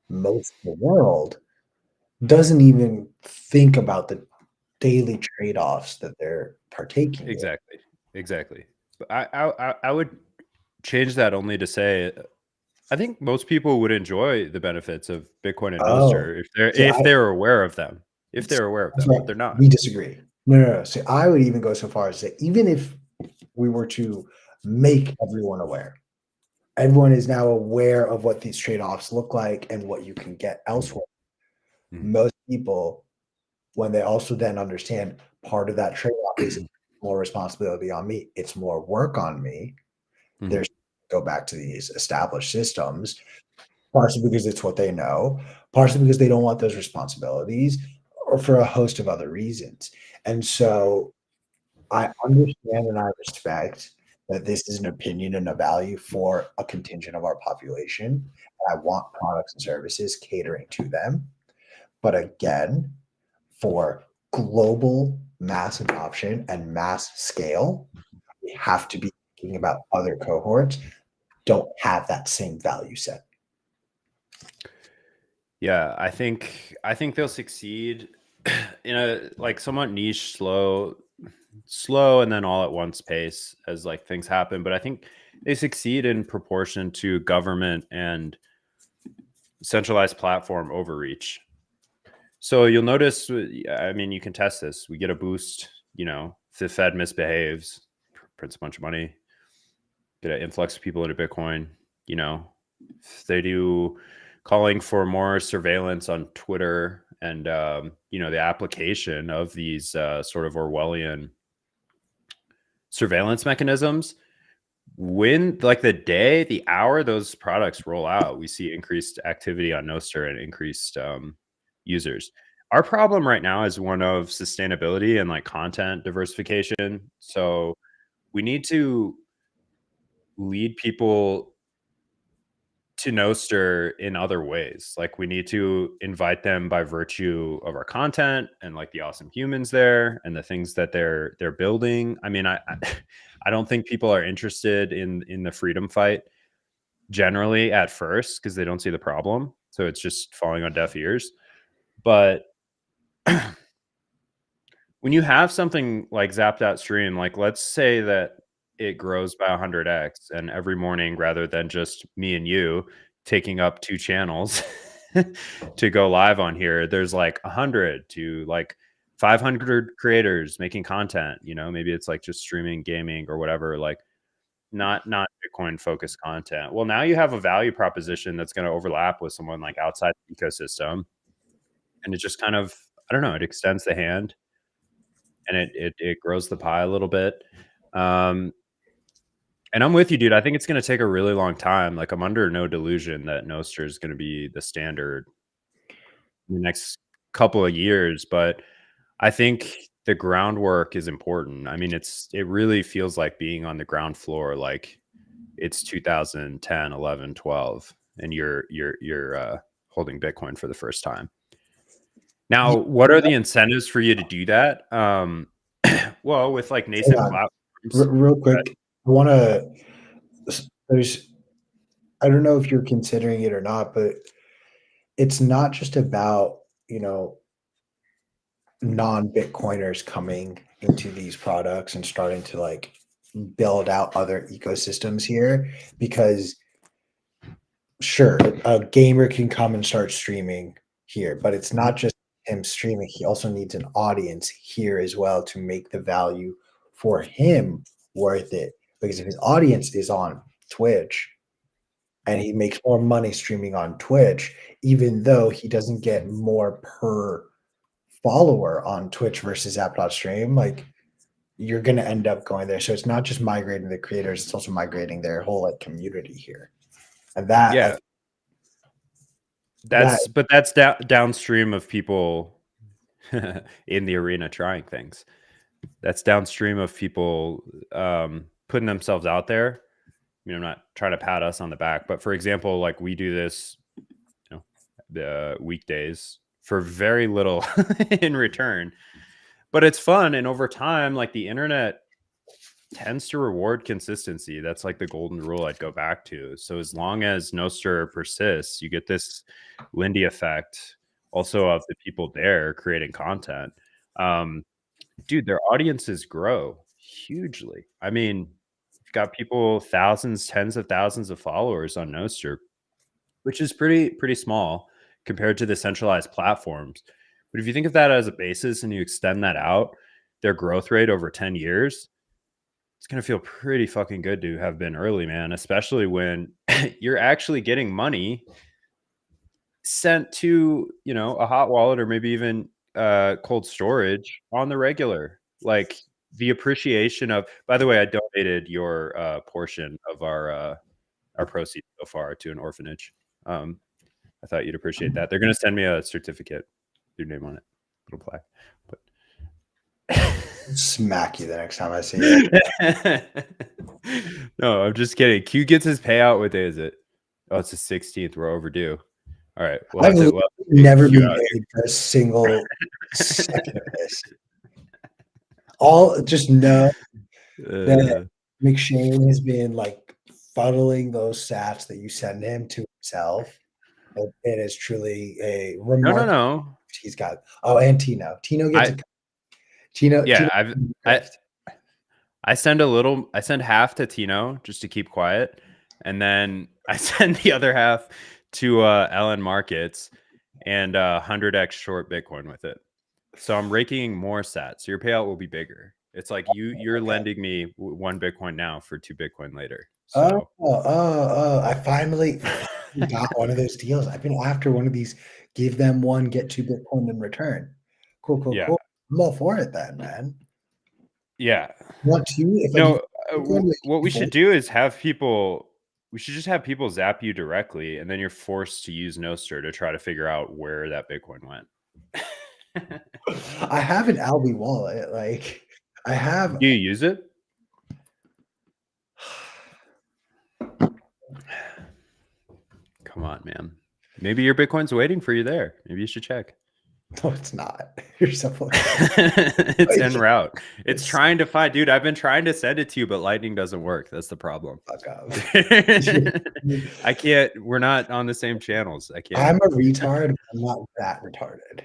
Most of the world doesn't even think about the daily trade-offs that they're partaking Exactly. But I would change that only to say, I think most people would enjoy the benefits of Bitcoin and Nostr if they're aware of them. If they're aware of them, but they're not. We disagree. No, no, no. See, I would even go so far as to say, even if we were to make everyone aware, everyone is now aware of what these trade-offs look like and what you can get Mhm, elsewhere. mhm, Most people, when they also then understand part of that trade-off is more responsibility on me, it's more work on me. mhm. There's go back to these established systems, partially because it's what they know, partially because they don't want those responsibilities, or for a host of other reasons. And so I understand and I respect that this is an opinion and a value for a contingent of our population. And I want products and services catering to them. But again, for global mass adoption and mass scale, we have to be thinking about other cohorts don't have that same value set. Yeah, I think they'll succeed in a like somewhat niche, slow and then all at once pace as like things happen. But I think they succeed in proportion to government and centralized platform overreach. So you'll notice, I mean, you can test this. We get a boost, if the Fed misbehaves, prints a bunch of money, get an influx of people into Bitcoin, you know, if they do calling for more surveillance on Twitter and, the application of these sort of Orwellian surveillance mechanisms. When like the hour those products roll out, we see increased activity on Nostr and increased users. Our problem right now is one of sustainability and like content diversification. So we need to lead people to Nostr in other ways. Like we need to invite them by virtue of our content and like the awesome humans there and the things that they're building. I mean, I don't think people are interested in the freedom fight generally at first because they don't see the problem. So it's just falling on deaf ears. But when you have something like Zap.stream, like let's say that it grows by 100x and every morning rather than just me and you taking up two channels to go live on here, there's like 100 to like 500 creators making content, maybe it's like just streaming gaming or whatever, like not Bitcoin focused content. Well, now you have a value proposition that's going to overlap with someone like outside the ecosystem. And it just kind of, I don't know, it extends the hand and it grows the pie a little bit. Um, and I'm with you, dude. I think it's going to take a really long time. Like I'm under no delusion that Nostr is going to be the standard in the next couple of years, but I think the groundwork is important. I mean, it really feels like being on the ground floor, like it's 2010, 11, 12, and you're holding Bitcoin for the first time. Now, Yeah, what are the incentives for you to do that? Well, with like hang nascent on. platforms. Real quick, I want to. There's. I don't know if you're considering it or not, but it's not just about non-Bitcoiners coming into these products and starting to like build out other ecosystems here because sure, a gamer can come and start streaming here, but it's Mhm. not just him streaming. He also needs an audience here as well to make the value for him worth it. Because if his audience is on Twitch and he makes more money streaming on Twitch, even though he doesn't get more per follower on Twitch versus app.stream, like you're gonna end up going there. So it's not just migrating the creators, it's also migrating their whole like community here. And Yeah, that that's downstream of people in the arena trying things. That's downstream of people putting themselves out there. I'm not trying to pat us on the back, but for example, like we do this, the weekdays for very little in return, but it's fun. And over time, like the internet tends to reward consistency. That's like the golden rule I'd go back to. So as long as Nostr persists, you get this Lindy effect also of the people there creating content. Um, Dude, their audiences grow hugely. I mean, you've got people, thousands, tens of thousands of followers on Nostr, which is pretty small compared to the centralized platforms. But if you think of that as a basis and you extend that out, their growth rate over 10 years, it's going to feel pretty fucking good to have been early, man, especially when you're actually getting money sent to, you know, a hot wallet or maybe even cold storage on the regular. Like the appreciation of, by the way, I donated your portion of our proceeds so far to an orphanage. I thought you'd appreciate that. They're going to send me a certificate, your name on it, little plaque. But Smack you the next time I see you. No, I'm just kidding. Q gets his payout. What day is it? Oh, it's the 16th. We're overdue. All right. Well, I've well, never been paid for a single second of this. All just know that McShane has been like funneling those sats that you send him to himself. It is truly a remarkable. No. He's got. Oh, and Tino. Tino gets a. Tino. Yeah, Tino I send a little. I send half to Tino just to keep quiet, and then I send the other half to Ellen Markets and 100x short Bitcoin with it. So I'm raking more sats. So your payout will be bigger. It's like you're lending me 1 Bitcoin now for 2 Bitcoin later. So. I finally got one of those deals. I've been after one of these. Give them 1, get 2 Bitcoin in return. Cool. Yeah. Cool. I'm all for it then, man. Yeah. Want to? No, what we should do is have people. We should just have people zap you directly, and then you're forced to use Nostr to try to figure out where that Bitcoin went. I have an Alby wallet. Like I have. Do you use it? Come on, man. Maybe your Bitcoin's waiting for you there. Maybe you should check. No, it's not. You're so It's en route. It's trying to find, dude. I've been trying to send it to you, but Lightning doesn't work. That's the problem. Fuck up. I can't. We're not on the same channels. I can't. I'm a retard. But I'm not that retarded.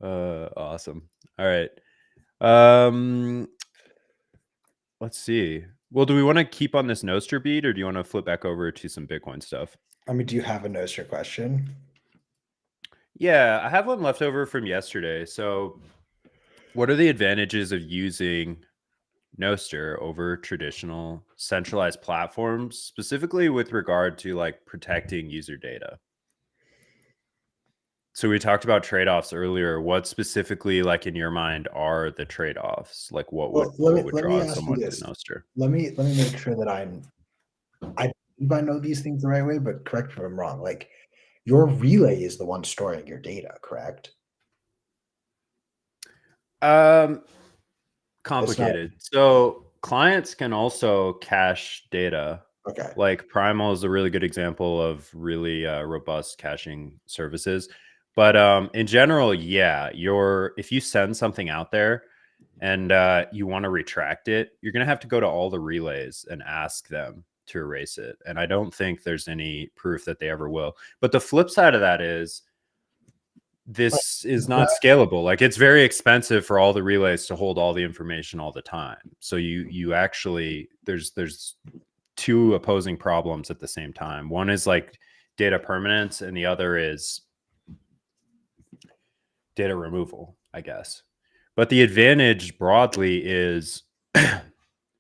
Awesome. All right. Let's see. Well, do we want to keep on this Nostr beat, or do you want to flip back over to some Bitcoin stuff? I mean, do you have a Nostr question? Yeah, I have one left over from yesterday. So, what are the advantages of using Nostr over traditional centralized platforms, specifically with regard to like protecting user data? So we talked about trade-offs earlier. What specifically, like in your mind, are the trade-offs? Like what would draw someone to Nostr? Let me make sure that I know these things the right way, but correct me if I'm wrong. Like your relay is the one storing your data, correct? Complicated. So clients can also cache data. Okay. Like Primal is a really good example of really robust caching services. But in general, yeah, if you send something out there and you want to retract it, you're going to have to go to all the relays and ask them to erase it. And I don't think there's any proof that they ever will. But the flip side of that is this is not scalable. Like it's very expensive for all the relays to hold all the information all the time. So you actually, there's 2 opposing problems at the same time. One is like data permanence and the other is data removal, I guess. But the advantage broadly is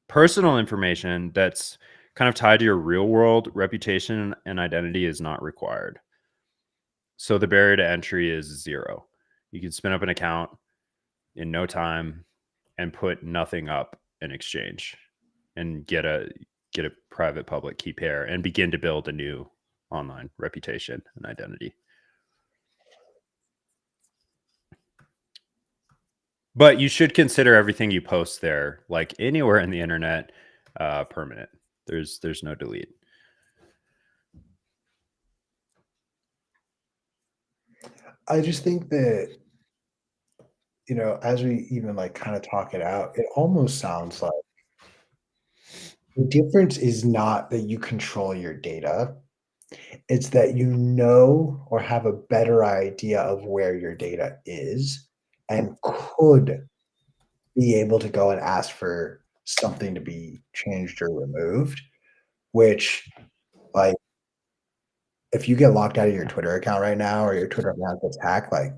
personal information that's kind of tied to your real world reputation and identity is not required. So the barrier to entry is 0. You can spin up an account in no time and put nothing up in exchange and get a private public key pair and begin to build a new online reputation and identity. But you should consider everything you post there, like anywhere in the internet, permanent. There's no delete. I just think that, you know, as we even like kind of talk it out, it almost sounds like the difference is not that you control your data. It's that you know or have a better idea of where your data is and could be able to go and ask for something to be changed or removed, which like if you get locked out of your Twitter account right now or your Twitter account gets hacked, like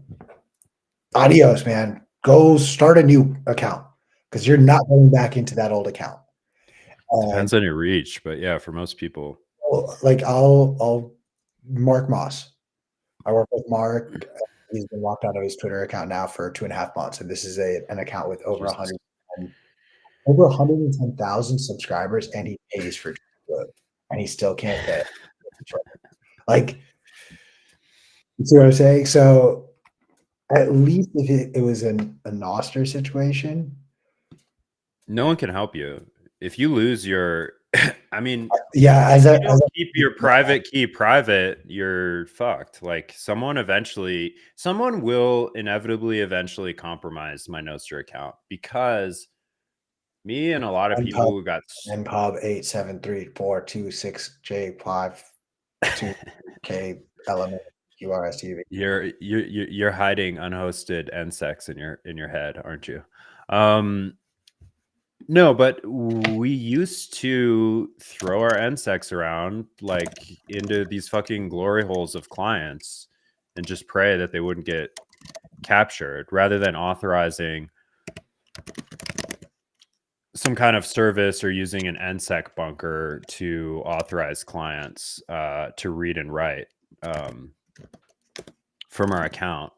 adios, man. Go start a new account because you're not going back into that old account. Depends on your reach, but yeah, for most people. Like I'll Mark Moss. I work with Mark. He's been locked out of his Twitter account now for 2.5 months, and this is an account with over Jesus. 110,000 subscribers, and he pays for Twitter, and he still can't pay. Like, you see what I'm saying? So at least if it was a Noster situation, No one can help you. If you lose your, I mean, yeah, if you don't keep your private key private, you're fucked. Like someone will inevitably eventually compromise my Nostr account because me and a lot of people who got NPub 87346J52K element QRSTV. You're hiding unhosted NSEX in your head, aren't you? No, but we used to throw our NSEX around like into these fucking glory holes of clients and just pray that they wouldn't get captured rather than authorizing some kind of service or using an NSEC bunker to authorize clients to read and write from our account.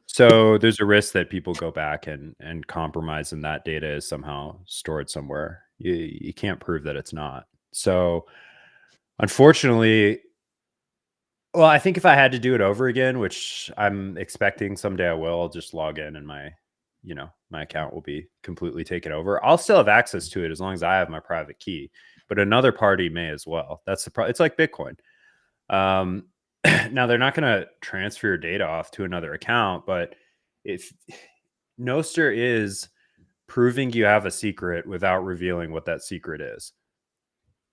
So there's a risk that people go back and compromise and that data is somehow stored somewhere. You can't prove that it's not. So unfortunately, well, I think if I had to do it over again, which I'm expecting someday I will, I'll just log in and my account will be completely taken over. I'll still have access to it as long as I have my private key, but another party may as well. That's the problem. It's like Bitcoin. Now they're not going to transfer your data off to another account, but if Nostr is proving you have a secret without revealing what that secret is,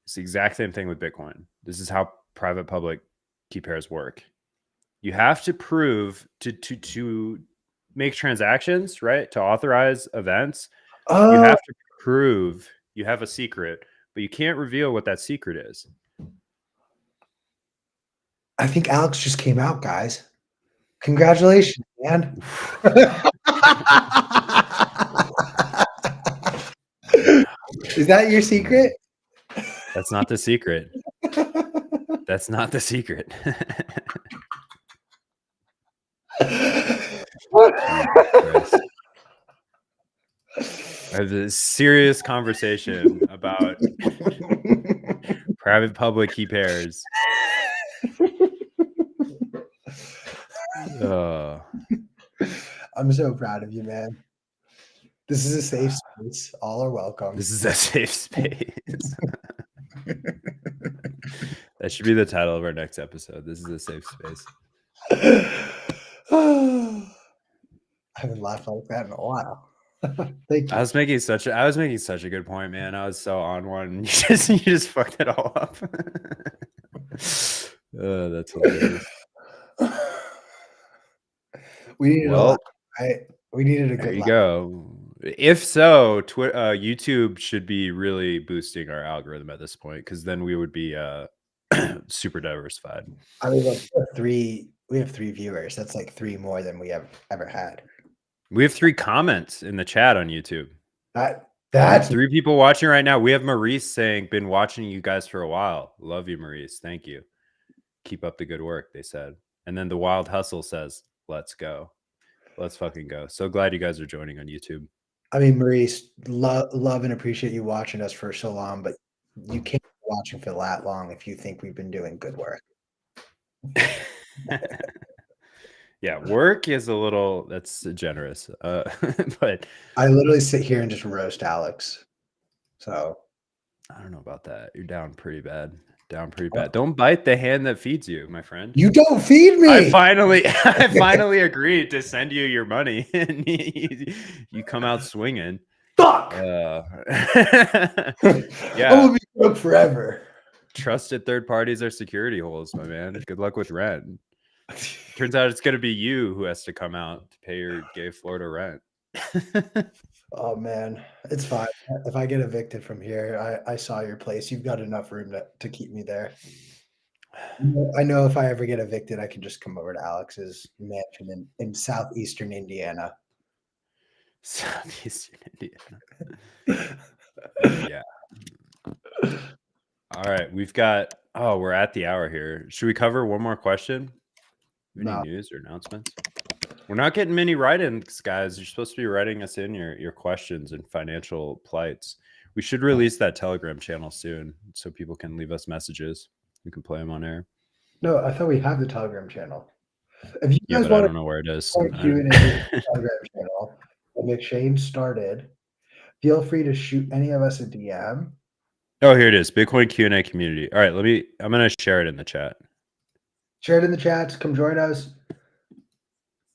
it's the exact same thing with Bitcoin. This is how private public key pairs work. You have to prove to make transactions, right? To authorize events, you have to prove you have a secret, but you can't reveal what that secret is. I think Alex just came out, guys. Congratulations, man. Is that your secret? That's not the secret. That's not the secret. I have a serious conversation about private public key pairs. I'm so proud of you, man. This is a safe space. All are welcome. This is a safe space. That should be the title of our next episode. This is a safe space. I haven't laughed like that in a while. Thank you. I was making such a good point, man. I was so on one. You just fucked it all up. That's hilarious. We needed we needed a good. There you go. If so, YouTube should be really boosting our algorithm at this point because then we would be super diversified. I mean, we have 3 viewers. That's like 3 more than we have ever had. We have 3 comments in the chat on YouTube. That's 3 people watching right now. We have Maurice saying, "Been watching you guys for a while. Love you, Maurice. Thank you. Keep up the good work," they said. And then the Wild Hustle says, "Let's go. Let's fucking go." So glad you guys are joining on YouTube. I mean, Maurice, love and appreciate you watching us for so long, but you can't be watching for that long if you think we've been doing good work. Yeah, work is a little, that's generous. But I literally sit here and just roast Alex. So I don't know about that. You're down pretty bad. Don't bite the hand that feeds you, my friend. You don't feed me. I finally agreed to send you your money, and you come out swinging. Fuck. Yeah. I'm gonna be broke forever. Trusted third parties are security holes, my man. Good luck with rent. Turns out it's gonna be you who has to come out to pay your gay Florida rent. Oh man, it's fine. If I get evicted from here, I saw your place. You've got enough room to keep me there. I know if I ever get evicted, I can just come over to Alex's mansion in southeastern Indiana. Southeastern Indiana. Yeah. All right. We're at the hour here. Should we cover one more question? Any No, news or announcements? We're not getting many write-ins, guys. You're supposed to be writing us in your questions and financial plights. We should release that Telegram channel soon so people can leave us messages. We can play them on air. no, I thought we have the Telegram channel. If you Yeah, guys but I want don't know where it is. to Q&A Telegram channel that McShane started, feel free to shoot any of us a DM. Oh, here it is. Bitcoin Q&A community. All right, I'm going to share it in the chat. Share it in the chats. Come join us.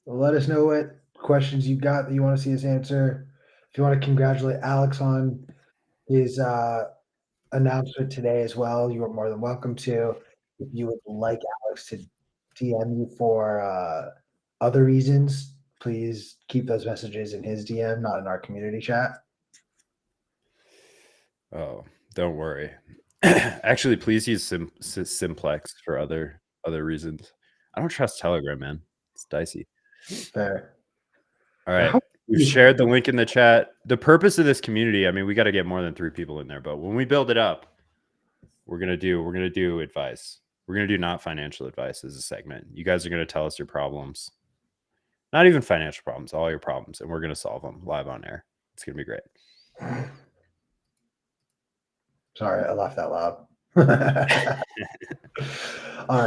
Let us know what questions you got that you want to see us answer. If you want to congratulate Alex on his announcement today as well, you are more than welcome to. If you would like Alex to DM you for other reasons, please keep those messages in his DM, not in our community chat. Oh, don't worry. Actually, please use Simplex for other reasons. I don't trust Telegram, man. It's dicey. Fair. All right. We've shared the link in the chat. The purpose of this community, I mean, we got to get more than 3 people in there, but when we build it up, we're going to do advice. We're going to do not financial advice as a segment. You guys are going to tell us your problems. Not even financial problems, all your problems, and we're going to solve them live on air. It's going to be great. Sorry, I laughed out loud. All right.